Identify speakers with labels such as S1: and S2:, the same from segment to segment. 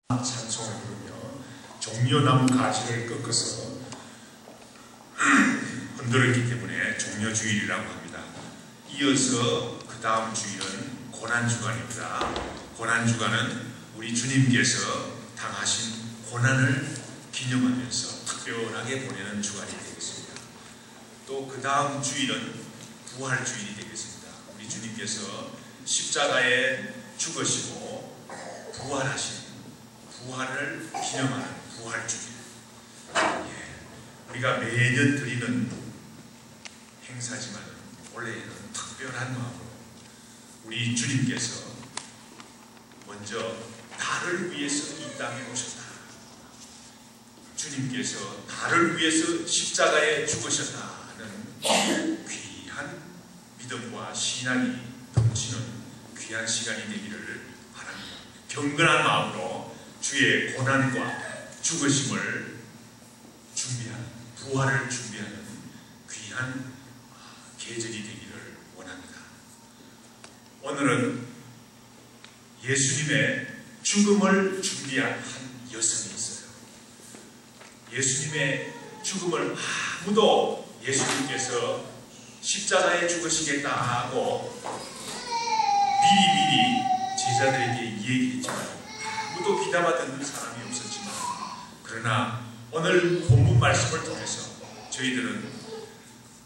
S1: 찬송을 부르며 종려나무 가지를 꺾어서 흔들었기 때문에 종려주일이라고 합니다. 이어서 그 다음 주일은 고난주간입니다. 고난주간은 우리 주님께서 당하신 고난을 기념하면서 특별하게 보내는 주간이 되겠습니다. 또 그 다음 주일은 부활주일이 되겠습니다. 우리 주님께서 십자가에 죽으시고 부활하신 부활을 기념하는 부활주일. 우리가 매년 드리는 행사지만 올해에는 특별한 마음으로 우리 주님께서 먼저 나를 위해서 이 땅에 오셨다. 주님께서 나를 위해서 십자가에 죽으셨다는 귀한 믿음과 신앙이 넘치는 귀한 시간이 되기를 바랍니다. 경건한 마음으로 주의 고난과 죽으심을 준비하는, 부활을 준비하는 귀한 계절이 되기를 원합니다. 오늘은 예수님의 죽음을 준비한 한 여성이 있어요. 예수님의 죽음을 아무도 예수님께서 십자가에 죽으시겠다 하고 미리 제자들에게 얘기했지만 아무도 귀담아 듣는 사람이 없었지만, 그러나 오늘 본문 말씀을 통해서 저희들은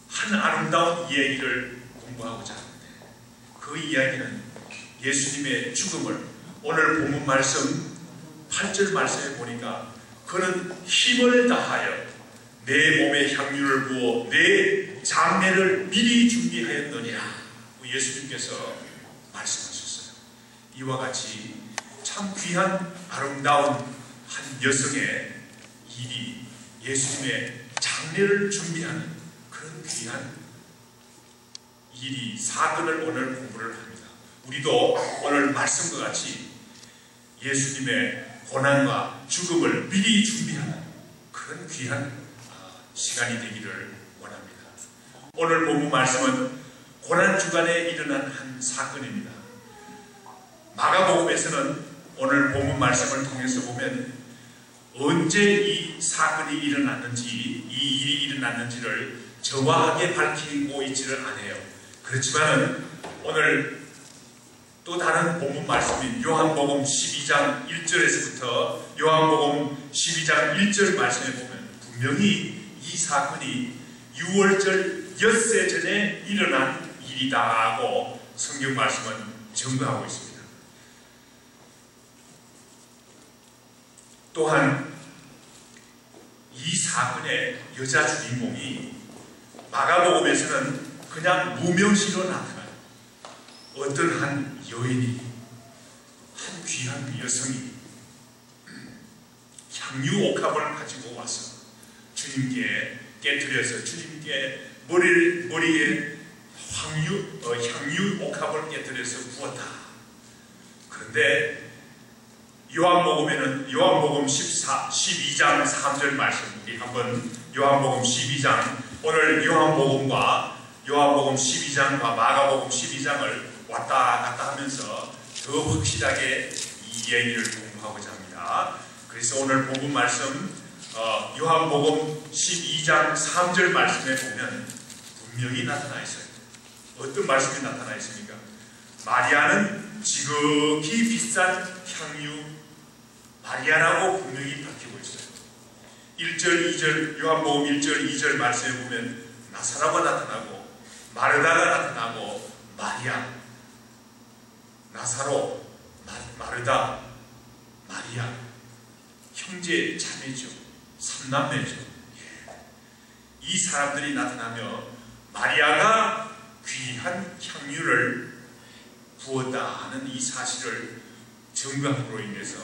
S1: 한 아름다운 이야기를 공부하고자 하는데, 그 이야기는 예수님의 죽음을 오늘 본문 말씀 8절 말씀에 보니까 그는 힘을 다하여 내 몸에 향유를 부어 내 장례를 미리 준비하였느니라 예수님께서 말씀하셨어요. 이와 같이 참 귀한 아름다운 한 여성의 일이 예수님의 장례를 준비하는 그런 귀한 일이, 사건을 오늘 공부를 합니다. 우리도 오늘 말씀과 같이 예수님의 고난과 죽음을 미리 준비하는 그런 귀한 시간이 되기를 원합니다. 오늘 본문 말씀은 고난주간에 일어난 한 사건입니다. 마가복음에서는 오늘 본문 말씀을 통해서 보면 언제 이 사건이 일어났는지, 이 일이 일어났는지를 정확하게 밝히고 있지를 않아요. 그렇지만 오늘 또 다른 본문 말씀인 요한복음 12장 1절에서부터 요한복음 12장 1절 말씀에 보면 분명히 이 사건이 6월절 엿새 전에 일어난 일이다 하고 성경 말씀은 증거하고 있습니다. 또한 이 사건의 여자 주인공이 마가복음에서는 그냥 무명시로 나타나요. 어떤 한 여인이, 한 귀한 여성이 향유 옥합을 가지고 와서 주님께 깨뜨려서 주님께 머리에 향유 옥합을 깨뜨려서 부었다. 그런데 요한복음에는 요한복음 12장 3절 말씀, 우리 한번 요한복음 12장, 오늘 요한복음과 요한복음 12장과 마가복음 12장을 왔다 갔다 하면서 더 확실하게 이 얘기를 공부하고자 합니다. 그래서 오늘 본문 말씀 요한복음 12장 3절 말씀에 보면 분명히 나타나 있어요. 어떤 말씀이 나타나 있습니까? 마리아는 지극히 비싼 향유, 마리아라고 분명히 밝히고 있어요. 1절, 2절, 요한복음 1절, 2절 말씀에 보면 나사로가 나타나고 마르다가 나타나고 마리아, 나사로, 마르다, 마리아, 형제 자매죠. 삼남매죠. 이 사람들이 나타나며 마리아가 귀한 향유를 부었다 하는 이 사실을 증거함으로 인해서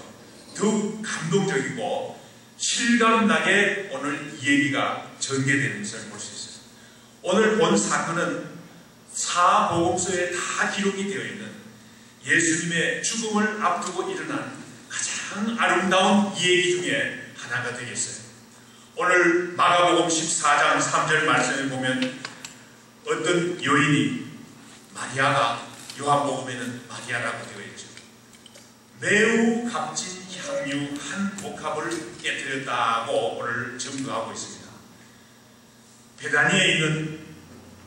S1: 더욱 감동적이고 실감나게 오늘 이 얘기가 전개되는 것을 볼 수 있어요. 오늘 본 사건은 사복음서에 다 기록이 되어 있는 예수님의 죽음을 앞두고 일어난 가장 아름다운 이야기 중에 하나가 되겠어요. 오늘 마가복음 14장 3절 말씀에 보면 어떤 여인이, 마리아가 요한복음에는 마리아라고 되어 있죠. 매우 값진 향유 한 옥합을 깨뜨렸다고 오늘 증거하고 있습니다. 베다니에 있는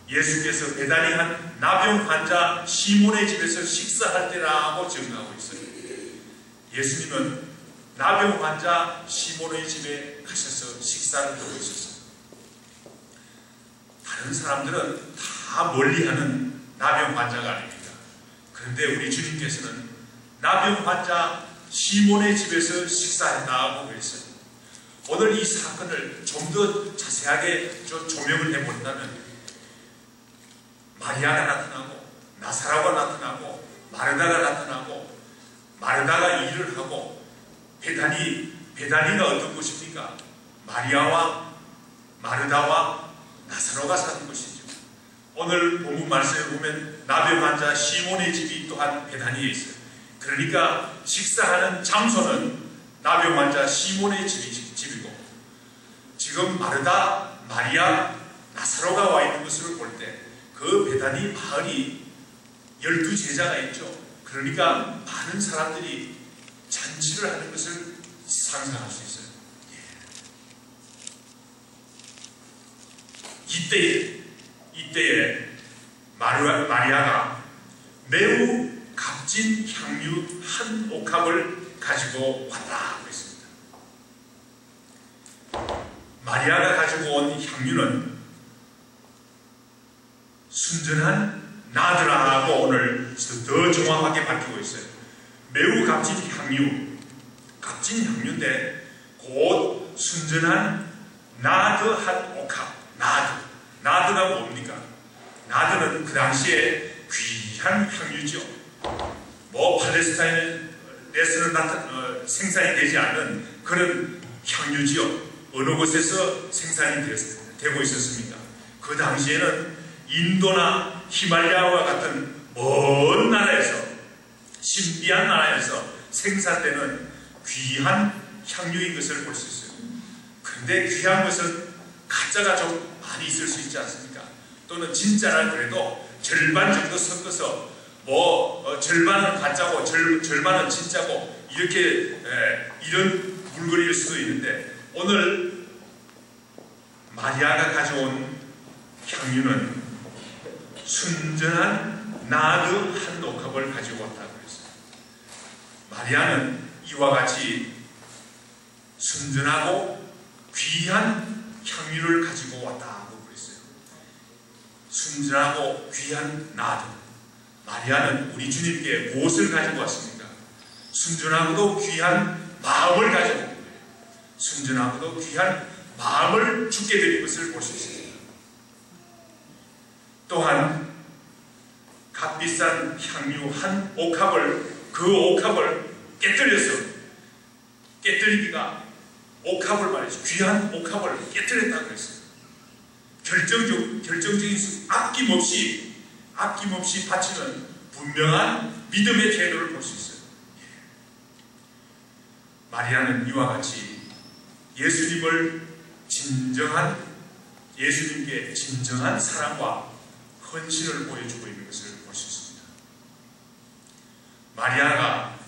S1: 예수께서 베다니 한 나병 환자 시몬의 집에서 식사할 때라고 증거하고 있어요. 예수님은 나병 환자 시몬의 집에 가셔서 식사를 하고 있었어요. 다른 사람들은 다 멀리하는 나병 환자가 아닙니다. 그런데 우리 주님께서는 나병 환자 시몬의 집에서 식사했다고 그랬어요. 오늘 이 사건을 좀 더 자세하게 조명을 해본다면 마리아가 나타나고 나사로가 나타나고 마르다가 나타나고 마르다가 일을 하고 베다니가 어떤 곳입니까? 마리아와 마르다와 나사로가 사는 곳이죠. 오늘 본문 말씀에 보면 나병 환자 시몬의 집이 또한 베다니에 있어요. 그러니까 식사하는 장소는 나병 환자 시몬의 집이고 지금 마르다, 마리아, 나사로가 와 있는 것을 볼 때 그 베다니 마을이 12제자가 있죠. 그러니까 많은 사람들이 잔치를 하는 것을 상상할 수 있어요. 이때에 마리아가 매우 값진 향유 한 옥합을 가지고 왔다고 했습니다. 마리아가 가지고 온 향유는 순전한 나드라고 오늘 더 정확하게 밝히고 있어요. 매우 값진 향유인데 곧 순전한 나드 한 옥합. 나드가 뭡니까? 나드는 그 당시에 귀한 향유죠. 뭐 팔레스타인에서는 생산이 되지 않는 그런 향유지요. 어느 곳에서 생산이 되고 있었습니까? 그 당시에는 인도나 히말라야와 같은 먼 나라에서 신비한 나라에서 생산되는 귀한 향유인 것을 볼 수 있어요. 그런데 귀한 것은 가짜가 좀 많이 있을 수 있지 않습니까? 또는 진짜라 그래도 절반 정도 섞어서 절반은 가짜고 절반은 진짜고 이렇게 이런 물건일 수도 있는데 오늘 마리아가 가져온 향유는 순전한 나드 한 옥합을 가지고 왔다고 했어요. 마리아는 이와 같이 순전하고 귀한 향유를 가지고 왔다고 그랬어요. 순전하고 귀한 나드. 마리아는 우리 주님께 무엇을 가지고 왔습니까? 순전하고도 귀한 마음을 가지고 온 거예요. 순전하고도 귀한 마음을 주께 드린 것을 볼 수 있습니다. 또한 값비싼 향유 한 옥합을 그 옥합을 깨뜨리기가 옥합을 말이죠. 귀한 옥합을 깨뜨렸다고 했어요. 결정적인 아낌없이 바치는 분명한 믿음의 태도를 볼 수 있어요. 마리아는 이와 같이 예수님께 진정한 사랑과 헌신을 보여주고 있는 것을 볼 수 있습니다. 마리아가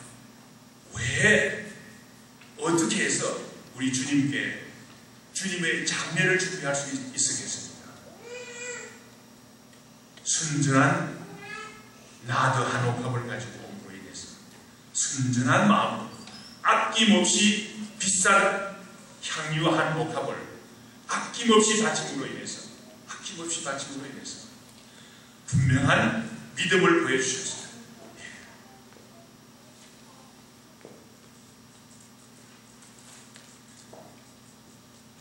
S1: 왜 어떻게 해서 우리 주님의 장례를 준비할 수 있었겠습니까? 순전한 나드 한 옥합을 가지고 온 거에 대해서 순전한 마음으로 아낌없이 비싼 향유 한 옥합을 아낌없이 바침으로 인해서 분명한 믿음을 보여주셨습니다.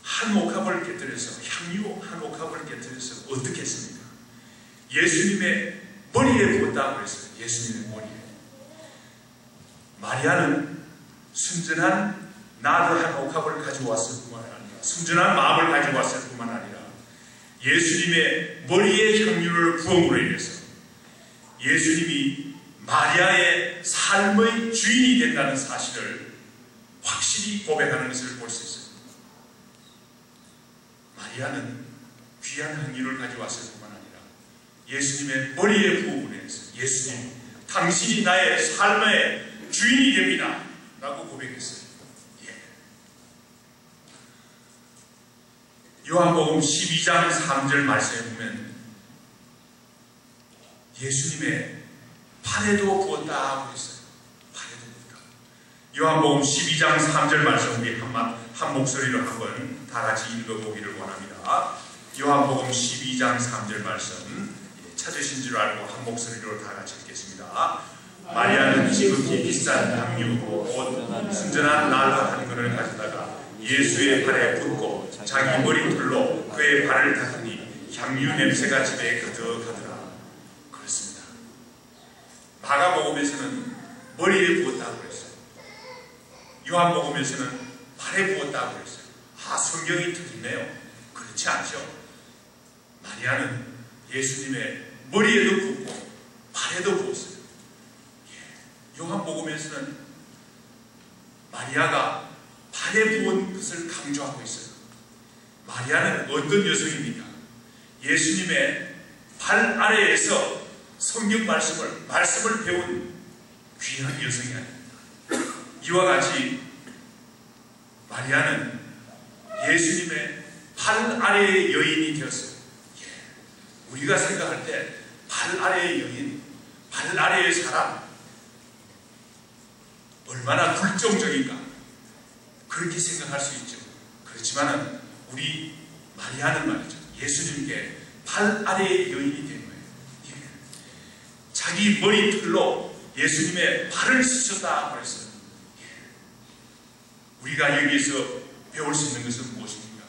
S1: 한 옥합을 깨뜨려서 향유 한 옥합을 깨뜨려서 어떻게 했습니까? 예수님의 머리에 부었다고 그랬어요. 예수님의 머리에. 마리아는 순전한 나드 한 옥합을 가지고 왔을 뿐만 아니라 순전한 마음을 가지고 왔을 뿐만 아니라 예수님의 머리에 향유를 부음으로 인해서 예수님이 마리아의 삶의 주인이 된다는 사실을 확실히 고백하는 것을 볼 수 있습니다. 마리아는 귀한 향유를 가져왔을 뿐만 아니라 예수님의 머리에 부음으로 인해서 예수님, 당신이 나의 삶의 주인이 됩니다. 라고 고백했어요. 요한복음 12장 3절 말씀에 보면 예수님의 팔에도 부었다 하고 있어요. 팔에도 부었다. 요한복음 12장 3절 말씀 우리 한 목소리로 한번 다 같이 읽어보기를 원합니다. 요한복음 12장 3절 말씀 찾으신 줄 알고 한 목소리로 다 같이 읽겠습니다. 마리아는 지극히 비싼 향유 곧 순전한 나르 한 근을 가져다가 예수의 발에 붓고 자기 머리털로 그의 발을 닦으니 향유 냄새가 집에 가득하더라. 그렇습니다. 마가복음에서는 머리에 부었다고 그랬어요. 요한복음에서는 발에 부었다고 그랬어요. 성경이 틀리네요. 그렇지 않죠. 마리아는 예수님의 머리에도 붓고 발에도 부었어요. 요한복음에서는 마리아가 발에 부은 것을 강조하고 있어요. 마리아는 어떤 여성입니까? 예수님의 발 아래에서 성경 말씀을 배운 귀한 여성이 아닙니다. 이와 같이 마리아는 예수님의 발 아래의 여인이 되었어요. 우리가 생각할 때 발 아래의 여인, 발 아래의 사람 얼마나 불정적인가 그렇게 생각할 수 있죠. 그렇지만 우리 마리아는 말이죠. 예수님께 발 아래의 여인이 된 거예요. 자기 머리털로 예수님의 발을 씻었다 그랬어요. 우리가 여기에서 배울 수 있는 것은 무엇입니까?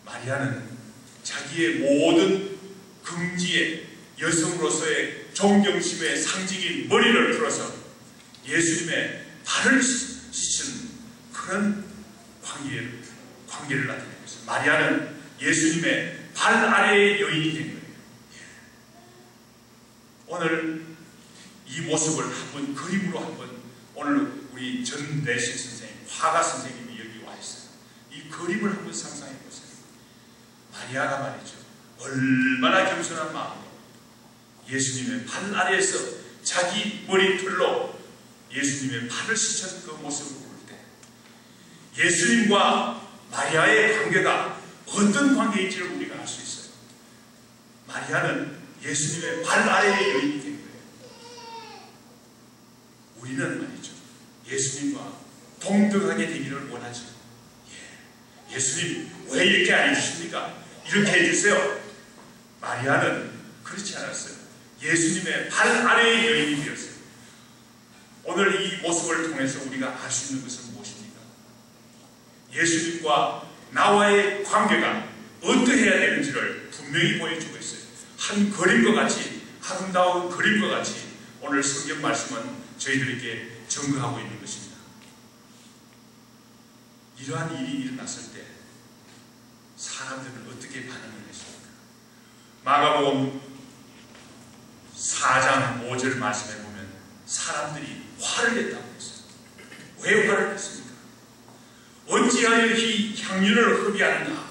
S1: 마리아는 자기의 모든 긍지의 여성으로서의 존경심의 상징인 머리를 풀어서 예수님의 발을 씻은 그런 관계를 나타내고 있어요. 마리아는 예수님의 발 아래의 여인이 된 거예요. 오늘 이 모습을 한번 그림으로 한번 오늘 우리 전대식 선생님, 화가 선생님이 여기 와 있어요. 이 그림을 한번 상상해 보세요. 마리아가 말이죠. 얼마나 겸손한 마음으로 예수님의 발 아래에서 자기 머리털로 예수님의 발을 씻은 그 모습을 볼 때 예수님과 마리아의 관계가 어떤 관계인지를 우리가 알 수 있어요. 마리아는 예수님의 발 아래의 여인이 된 거예요. 우리는 말이죠. 예수님과 동등하게 되기를 원하죠. 예수님 왜 이렇게 안 해주십니까? 이렇게 해주세요. 마리아는 그렇지 않았어요. 예수님의 발 아래의 여인이 되었어요. 오늘 이 모습을 통해서 우리가 알 수 있는 것은 무엇입니까? 예수님과 나와의 관계가 어떠해야 되는지를 분명히 보여주고 있어요. 한 그림과 같이, 아름다운 그림과 같이 오늘 성경 말씀은 저희들에게 증거하고 있는 것입니다. 이러한 일이 일어났을 때 사람들은 어떻게 반응을 했습니까? 마가복음 4장 5절 말씀에 보면 사람들이 화를 냈다고 했어요. 왜 화를 냈습니까? 어찌하여 이 향유를 흡입하느냐?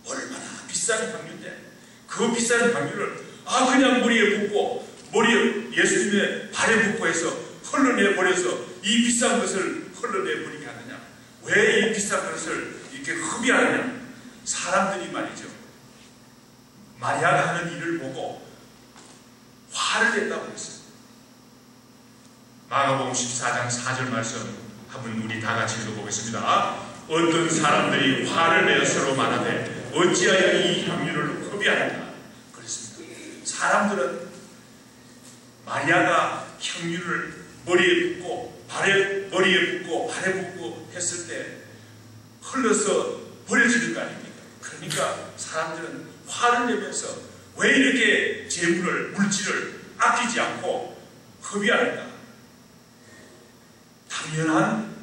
S1: 얼마나 비싼 향유인데 그 비싼 향유를 그냥 머리에 붓고 머리에 예수님의 발에 붓고 해서 흘러내버려서 이 비싼 것을 흘러내버리게 하느냐? 왜 이 비싼 것을 이렇게 흡입하느냐? 사람들이 말이죠. 마리아가 하는 일을 보고 화를 냈다고 했어요. 마가복음 14장 4절 말씀 한번 우리 다 같이 읽어보겠습니다. 어떤 사람들이 화를 내어 서로 말하되 어찌하여 이 향유를 흡입하느냐? 그랬습니다. 사람들은 마리아가 향유를 머리에 붓고 머리에 붓고 발에 붓고 했을 때 흘러서 버려지는 거 아닙니까? 그러니까 사람들은 화를 내면서 왜 이렇게 재물을, 물질을 아끼지 않고 흡입하는가? 당연한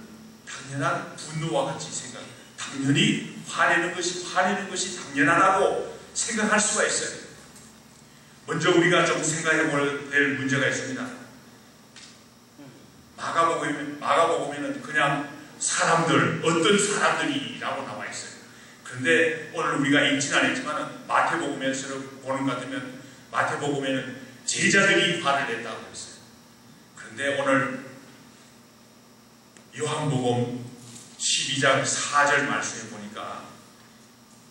S1: 분노와 같이 당연히 화내는 것이 당연하다고 생각할 수가 있어요. 먼저 우리가 좀 생각해 볼 될 문제가 있습니다. 마가복음에는 그냥 어떤 사람들이라고 나와 있어요. 그런데 오늘 우리가 읽지는 않았지만 마태복음에서 보는 것 같으면 마태복음에는 제자들이 화를 냈다고 했어요. 그런데 오늘 요한복음 12장 4절 말씀에 보니까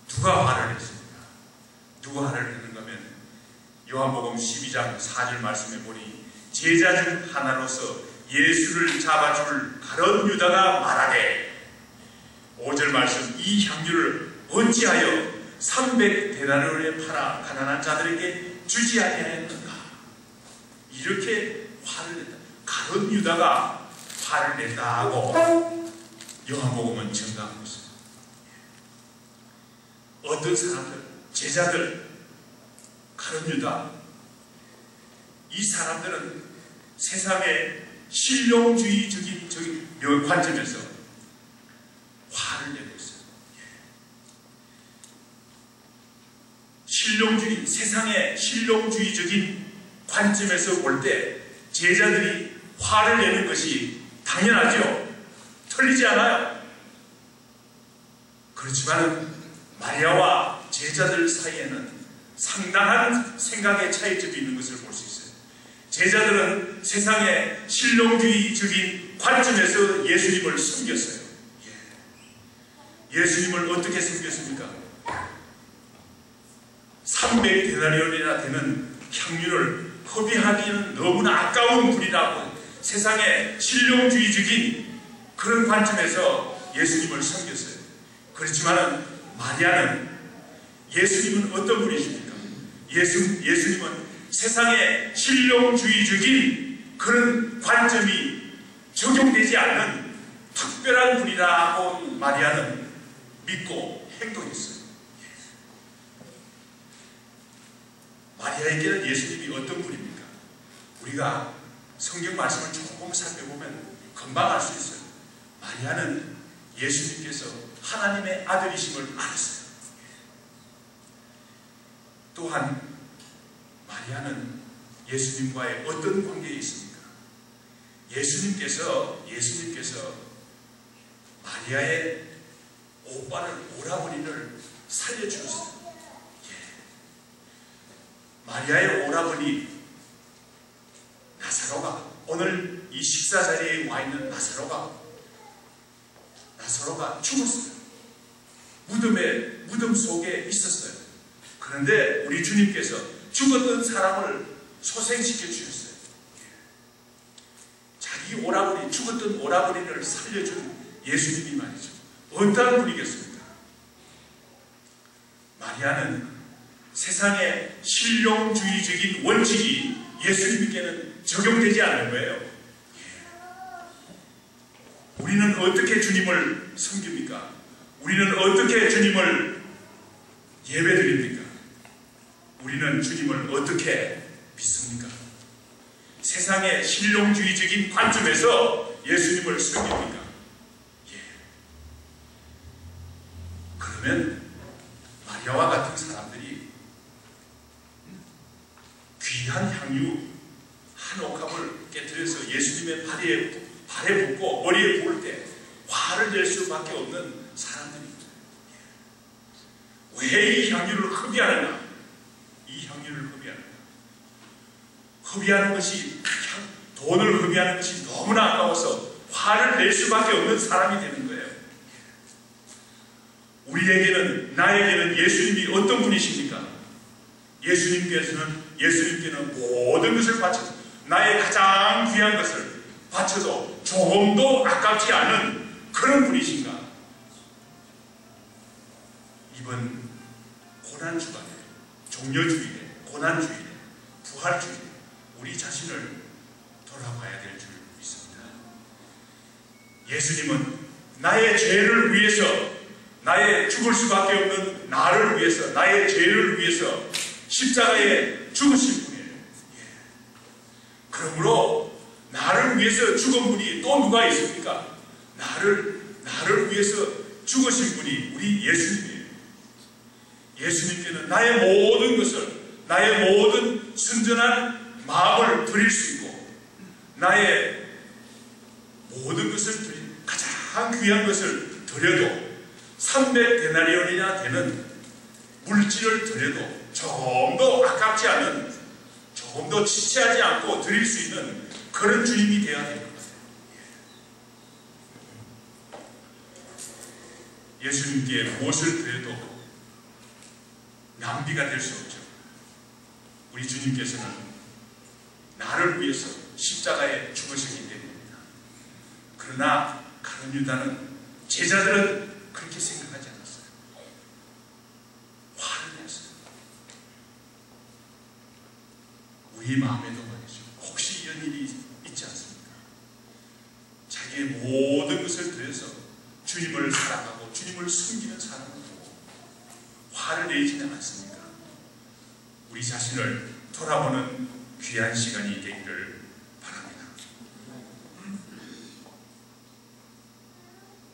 S1: 누가 화를 냈습니까? 누가 화를 냈는가 하면 요한복음 12장 4절 말씀에 보니 제자 중 하나로서 예수를 잡아줄 가룟 유다가 말하되 5절 말씀 이 향유를 어찌하여 300데나리온에 팔아 가난한 자들에게 주지 아니하였는가? 이렇게 화를 냈다. 가룟 유다가 화를 냈다고 요한복음은 증가하고 있습니다. 어떤 사람들, 제자들, 가룟 유다, 이 사람들은 세상의 실용주의적인 관점에서 화를 내고 있어요. 세상의 실용주의적인 관점에서 볼 때 제자들이 화를 내는 것이 당연하죠. 틀리지 않아요. 그렇지만 마리아와 제자들 사이에는 상당한 생각의 차이점이 있는 것을 볼 수 있어요. 제자들은 세상의 실용주의적인 관점에서 예수님을 섬겼어요. 예수님을 어떻게 섬겼습니까? 300데나리온이나 되는 향유를 허비하기는 너무나 아까운 분이라고 세상의 실용주의적인 그런 관점에서 예수님을 섬겼어요. 그렇지만 마리아는 예수님은 어떤 분이십니까? 예수님은 세상의 실용주의적인 그런 관점이 적용되지 않는 특별한 분이라고 마리아는 믿고 행동했어요. 마리아에게는 예수님이 어떤 분입니까? 우리가 성경 말씀을 조금 살펴보면 금방 알 수 있어요. 마리아는 예수님께서 하나님의 아들이심을 알았어요. 또한 마리아는 예수님과의 어떤 관계에 있습니까? 예수님께서 마리아의 오라버니를 살려주셨어요. 마리아의 오라버니 나사로가, 오늘 이 식사 자리에 와 있는 나사로가 죽었어요. 무덤 속에 있었어요. 그런데 우리 주님께서 죽었던 사람을 소생시켜 주셨어요. 자기 죽었던 오라버니를 살려준 예수님이 말이죠. 어떠한 분이겠습니까? 마리아는 세상의 실용주의적인 원칙이 예수님께는 적용되지 않는 거예요. 우리는 어떻게 주님을 섬깁니까? 우리는 어떻게 주님을 예배드립니까? 우리는 주님을 어떻게 믿습니까? 세상의 실용주의적인 관점에서 예수님을 섬깁니까? 그러면 마리아와 같은 사람들이 귀한 향유 한 옥합을 깨뜨려서 예수님의 발에 붓고 머리에 부을 때 화를 낼 수밖에 없는 사람들입니다. 왜 이 향유를 허비하는가? 이 향유를 허비하는 것이, 돈을 허비하는 것이 너무나 아까워서 화를 낼 수밖에 없는 사람이 되는 거예요. 나에게는 예수님이 어떤 분이십니까? 예수님께는 모든 것을 바쳐서, 나의 가장 귀한 것을 바쳐도 조금도 아깝지 않은 그런 분이신가? 이번 고난주간에, 종려주일에, 고난주일에, 부활주일에 우리 자신을 돌아봐야 될 줄 믿습니다. 예수님은 나의 죄를 위해서, 나의 죽을 수밖에 없는 나를 위해서, 나의 죄를 위해서 십자가에 죽으신 분이에요. 그러므로 나를 위해서 죽은 분이 또 누가 있습니까? 나를 위해서 죽으신 분이 우리 예수님이에요. 예수님께는 나의 모든 것을, 나의 모든 순전한 마음을 드릴 수 있고, 나의 모든 것을 가장 귀한 것을 드려도 300데나리온이나 되는 물질을 드려도 조금도 아깝지 않은, 조금도 지체하지 않고 드릴 수 있는 그런 주님이 되어야 될 것 같아요. 예수님께 무엇을 드려도 낭비가 될 수 없죠. 우리 주님께서는 나를 위해서 십자가에 죽으셨기 때문입니다. 그러나 가룟 유다는, 제자들은 그렇게 생각하지 않았어요. 화를 냈어요. 우리 마음에도 말이죠. 혹시 이런 일이 있지 않습니까? 자기의 모든 것을 들여서 주님을 사랑하고 주님을 숨기는 사람을 보고 화를 내지는 않습니까? 우리 자신을 돌아보는 귀한 시간이 되기를 바랍니다.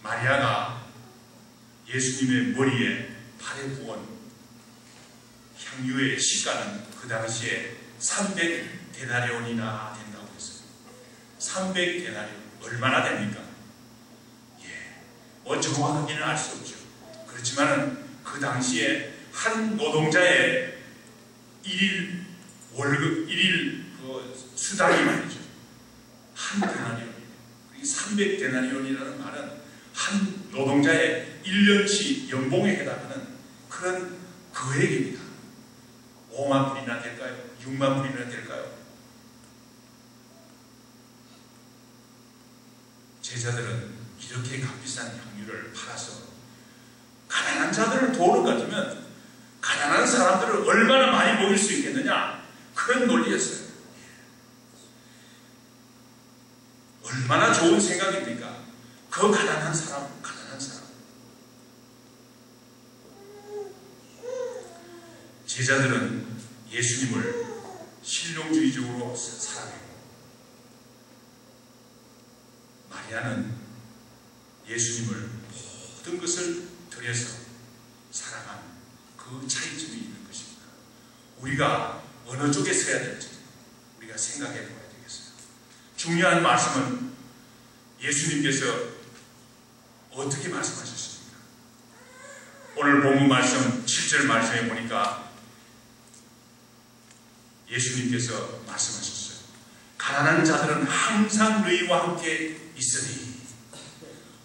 S1: 마리아가 예수님의 머리에 발에 부은 향유의 시가는 그 당시에 300데나리온이나 된다고 했어요. 300데나리온 얼마나 됩니까? 정확하게는 알 수 없죠. 그렇지만은 그 당시에 한 노동자의 일일 월급, 일일 수당이 말이죠. 한 데나리온. 300데나리온이라는 말은 한 노동자의 1년치 연봉에 해당하는 그런 거액입니다. 5만 불이나 될까요? 6만 불이나 될까요? 제자들은 이렇게 값비싼 향유를 팔아서 가난한 자들을 도우는 것 같으면 가난한 사람들을 얼마나 많이 먹일 수 있겠느냐, 그런 논리였어요. 얼마나 좋은 생각입니까? 그 가난한 사람. 제자들은 예수님을 실용주의적으로 사랑했고, 마리아는 예수님을 모든 것을 들여서 사랑한 그 차이점이 있는 것입니다. 우리가 어느 쪽에 서야 될지 우리가 생각해 봐야 되겠어요. 중요한 말씀은 예수님께서 어떻게 말씀하셨습니까? 오늘 본문 말씀 7절 말씀에 보니까 예수님께서 말씀하셨어요. 가난한 자들은 항상 너희와 함께 있으니.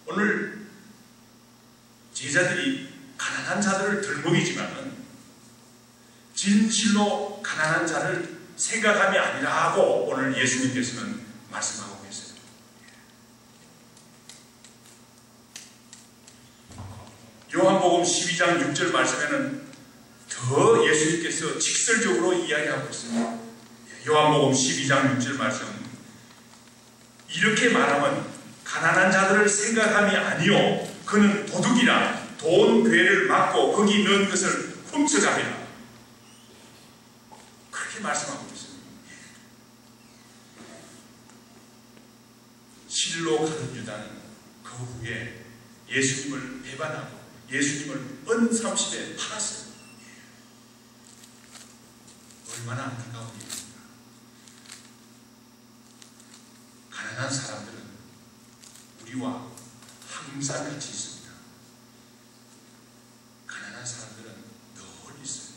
S1: 오늘 제자들이 가난한 자들을 덜먹이지만은 진실로 가난한 자를 생각함이 아니라 하고 오늘 예수님께서는 말씀하고 계세요. 요한복음 12장 6절 말씀에는 더 예수님께서 직설적으로 이야기하고 있어요. 요한복음 12장 6절 말씀, 이렇게 말하면 가난한 자들을 생각함이 아니요 그는 도둑이라 돈 괴를 막고 거기 넣은 것을 훔쳐갑니다. 그렇게 말씀하고 있습니다. 실로 가룟 유다는 그 후에 예수님을 배반하고 예수님을 은30에 팔았어요. 얼마나 안타까운 일입니까? 가난한 사람들은 우리와 항상 같이 있습니다. 가난한 사람들은 늘 있어요.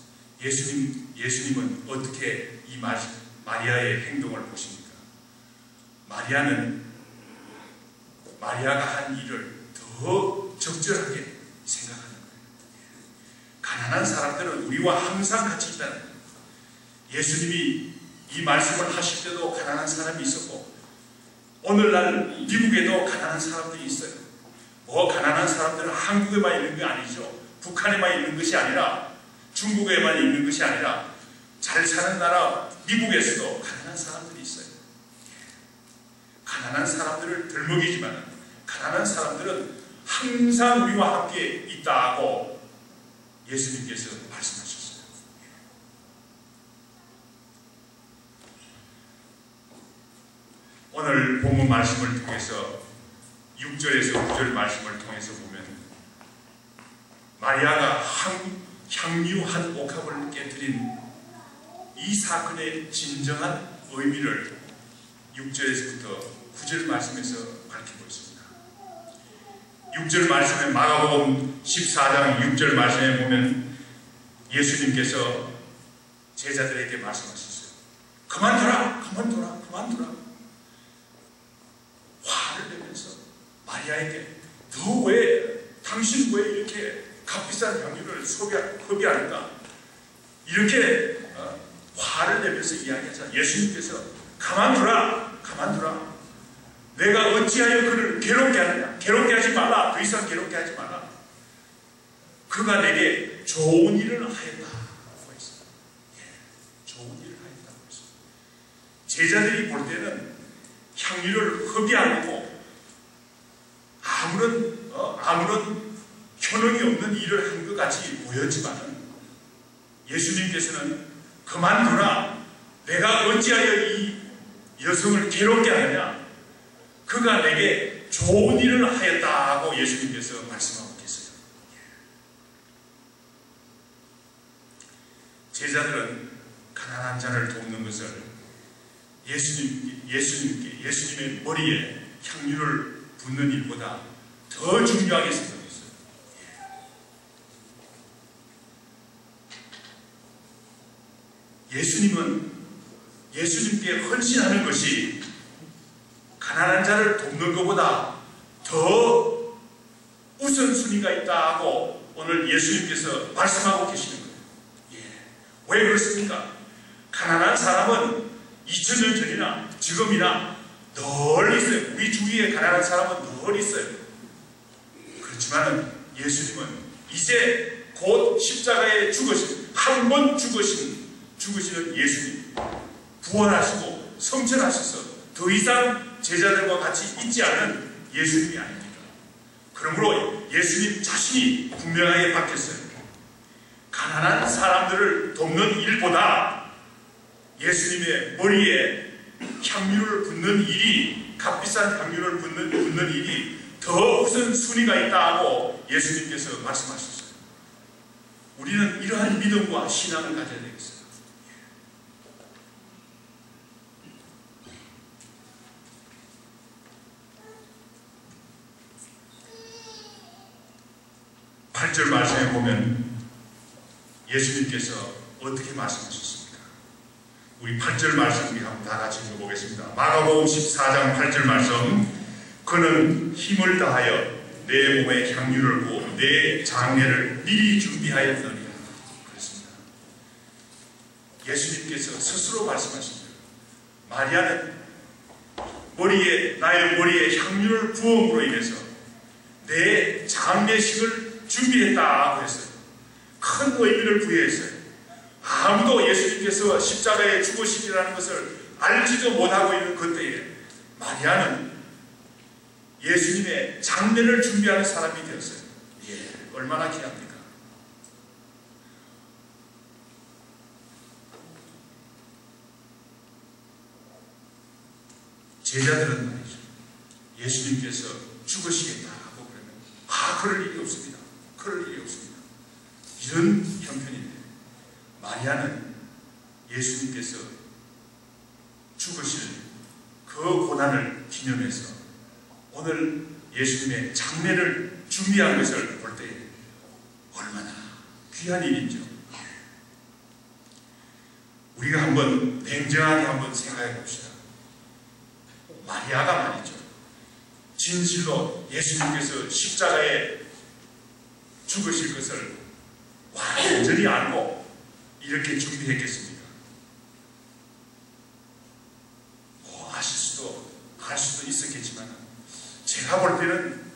S1: 예수님은 어떻게 이 마리아의 행동을 보십니까? 마리아가 한 일을 더 적절하게 생각하는 거예요. 가난한 사람들은 우리와 항상 같이 있다는 거예요. 예수님이 이 말씀을 하실 때도 가난한 사람이 있었고, 오늘날 미국에도 가난한 사람들이 있어요. 가난한 사람들은 한국에만 있는 게 아니죠. 북한에만 있는 것이 아니라, 중국에만 있는 것이 아니라, 잘 사는 나라 미국에서도 가난한 사람들이 있어요. 가난한 사람들을 덜먹이지만 가난한 사람들은 항상 우리와 함께 있다고 예수님께서 말씀하셨어요. 오늘 본문 말씀을 통해서 6절에서 9절 말씀을 통해서 보면 마리아가 향유 한 옥합을 깨뜨린 이 사건의 진정한 의미를 6절에서부터 9절 말씀에서 밝히고 있습니다. 6절 말씀에 마가복음 14장 6절 말씀에 보면 예수님께서 제자들에게 말씀하셨어요. 그만둬라. 화를 내면서 마리아에게 너 왜 당신 왜 이렇게 값비싼 향유를 소비하는가? 이렇게 화를 내면서 이야기하자. 예수님께서 가만두라, 가만두라. 내가 어찌하여 그를 괴롭게 하느냐? 괴롭게 하지 말라. 더 이상 괴롭게 하지 말라. 그가 내게 좋은 일을 하였다고 했어요. 좋은 일을 하였다고 했어요. 제자들이 볼 때는 향유를 흡입하고 아무런 효능이 없는 일을 한 것 같이 보였지만 예수님께서는 그만두라. 내가 어찌하여 이 여성을 괴롭게 하느냐? 그가 내게 좋은 일을 하였다고 예수님께서 말씀하고 계세요. 제자들은 가난한 자를 돕는 것을 예수님의 머리에 향유를 붓는 일보다 더 중요하게 생각했어요. 예수님은 예수님께 헌신하는 것이 가난한 자를 돕는 것보다 더 우선순위가 있다고 오늘 예수님께서 말씀하고 계시는 거예요. 왜 그렇습니까? 가난한 사람은 2000년 전이나 지금이나 늘 있어요. 우리 주위에 가난한 사람은 늘 있어요. 그렇지만 예수님은 이제 곧 십자가에 죽으신, 한 번 죽으시는 예수님, 부활하시고 성천하셔서 더 이상 제자들과 같이 있지 않은 예수님이 아닙니다. 그러므로 예수님 자신이 분명하게 밝혔어요. 가난한 사람들을 돕는 일보다 예수님의 머리에 향유를 붓는 일이, 값비싼 향유를 붓는 일이 더 우선순위가 있다고 예수님께서 말씀하셨어요. 우리는 이러한 믿음과 신앙을 가져야 되겠어요. 팔 절 말씀에 보면 예수님께서 어떻게 말씀하셨습니까? 우리 8절 말씀 우리 한번 다 같이 읽어보겠습니다. 마가복음 14장 8절 말씀. 그는 힘을 다하여 내 몸에 향유를 부어 내 장례를 미리 준비하였느니라. 그렇습니다. 예수님께서 스스로 말씀하십니다. 마리아는 나의 머리에 향유를 부음으로 인해서 내 장례식을 준비했다고 했어요. 큰 의미를 부여했어요. 아무도 예수님께서 십자가에 죽으시리라는 것을 알지도 못하고 있는 그때에 마리아는 예수님의 장례를 준비하는 사람이 되었어요. 얼마나 귀합니까? 제자들은 말이죠. 예수님께서 죽으시겠다고 그러면 그럴 일이 없습니다. 그럴 일이 없습니다. 이런 형편인데 마리아는 예수님께서 죽으실 그 고난을 기념해서 오늘 예수님의 장례를 준비한 것을 볼 때 얼마나 귀한 일인죠. 우리가 한번 냉정하게 한번 생각해 봅시다. 마리아가 말이죠. 진실로 예수님께서 십자가에 죽으실 것을 완전히 알고 이렇게 준비했겠습니까? 알 수도 있었겠지만 제가 볼 때는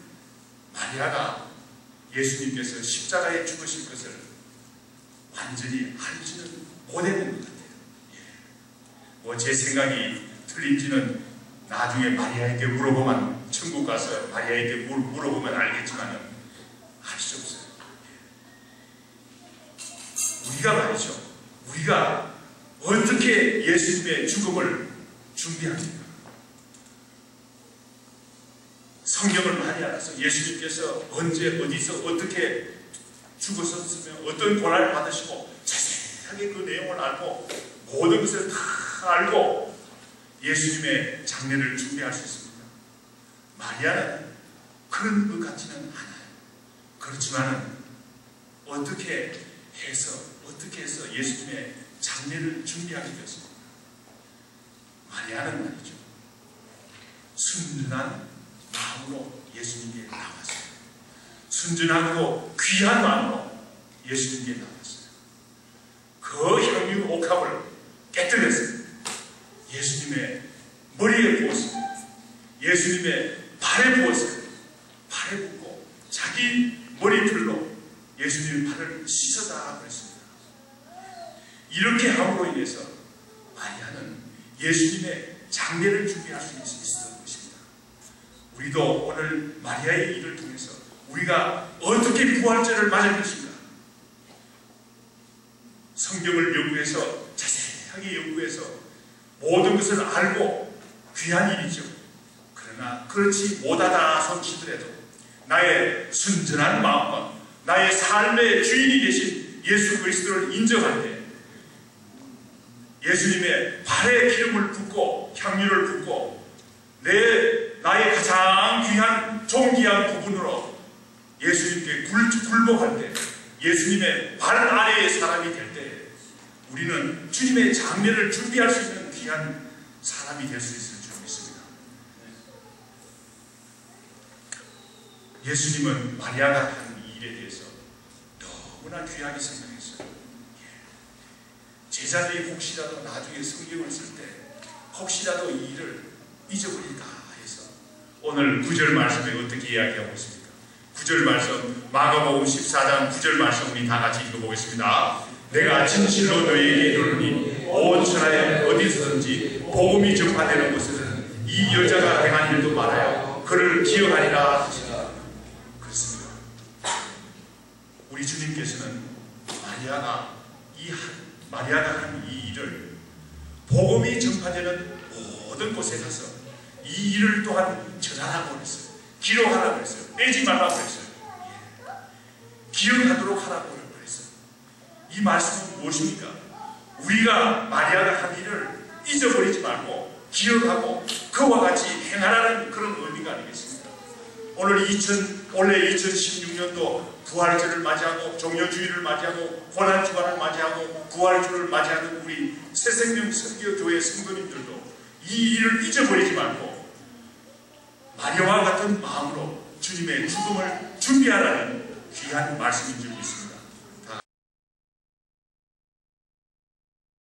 S1: 마리아가 예수님께서 십자가에 죽으실 것을 완전히 알지는 못했는 것 같아요. 제 생각이 틀린지는 나중에 마리아에게 물어보면, 천국 가서 마리아에게 물어보면 알겠지만 알 수 없어요. 우리가 말이죠. 우리가 어떻게 예수님의 죽음을 준비합니까? 성경을 많이 알아서 예수님께서 언제 어디서 어떻게 죽으셨으며 어떤 고난을 받으시고 자세하게 그 내용을 알고 모든 것을 다 알고 예수님의 장례를 준비할 수 있습니다. 마리아는 그런 것 같지는 않아요. 그렇지만 어떻게 해서 예수님의 장례를 준비하게 되었습니다. 마리아는 말이죠. 순전한 마음으로 예수님께 나왔어요. 순전하고 귀한 마음으로 예수님께 나왔어요. 그 향유 옥합을 깨뜨렸어요. 예수님의 머리에 부었습니다. 예수님의 발에 부었어요. 발에 붓고 자기 머리털로 예수님의 발을 씻어다 그랬습니다. 이렇게 함으로 인해서 마리아는 예수님의 장례를 준비할 수 있었던 것입니다. 우리도 오늘 마리아의 일을 통해서 우리가 어떻게 부활절을 맞을 것인가, 성경을 연구해서 자세하게 연구해서 모든 것을 알고 귀한 일이죠. 그러나 그렇지 못하다 손치더라도 나의 순전한 마음과 나의 삶의 주인이 되신 예수 그리스도를 인정할 때 예수님의 발에 기름을 붓고 향유를 붓고 나의 가장 귀한 존귀한 부분으로 예수님께 굴복할 때, 예수님의 발 아래의 사람이 될 때 우리는 주님의 장례를 준비할 수 있는 귀한 사람이 될 수 있을 줄 믿습니다. 예수님은 마리아가 한 이 일에 대해서 너무나 귀하게 생각했어요. 제자들이 혹시라도 나중에 성경을 쓸 때 혹시라도 이 일을 잊어버릴까 해서 오늘 9절 말씀에 어떻게 이야기하고 있습니까? 9절 말씀, 마가복음 14장 9절 말씀 우리 다 같이 읽어보겠습니다. 내가 진실로 너희에게 이르노니 온 천하에 어디서든지 복음이 전파되는 곳에는 이 여자가 행한 일도 말하여 그를 기억하리라 하시니라. 그렇습니다. 우리 주님께서는 마리아가 한 이 일을 복음이 전파되는 모든 곳에 가서 이 일을 또한 전하라고 그랬어요. 기록하라고 그랬어요. 빼지 말라고 그랬어요. 기억하도록 하라고 그랬어요. 이 말씀은 무엇입니까? 우리가 마리아가 한 일을 잊어버리지 말고 기억하고 그와 같이 행하라는 그런 의미가 아니겠습니까? 올해 2016년도 부활절을 맞이하고 종려주일을 맞이하고 고난주간을 맞이하고 부활주를 맞이하는 우리 새생명 선교교회 성도님들도 이 일을 잊어버리지 말고 마리아와 같은 마음으로 주님의 죽음을 준비하라는 귀한 말씀인 줄 믿습니다.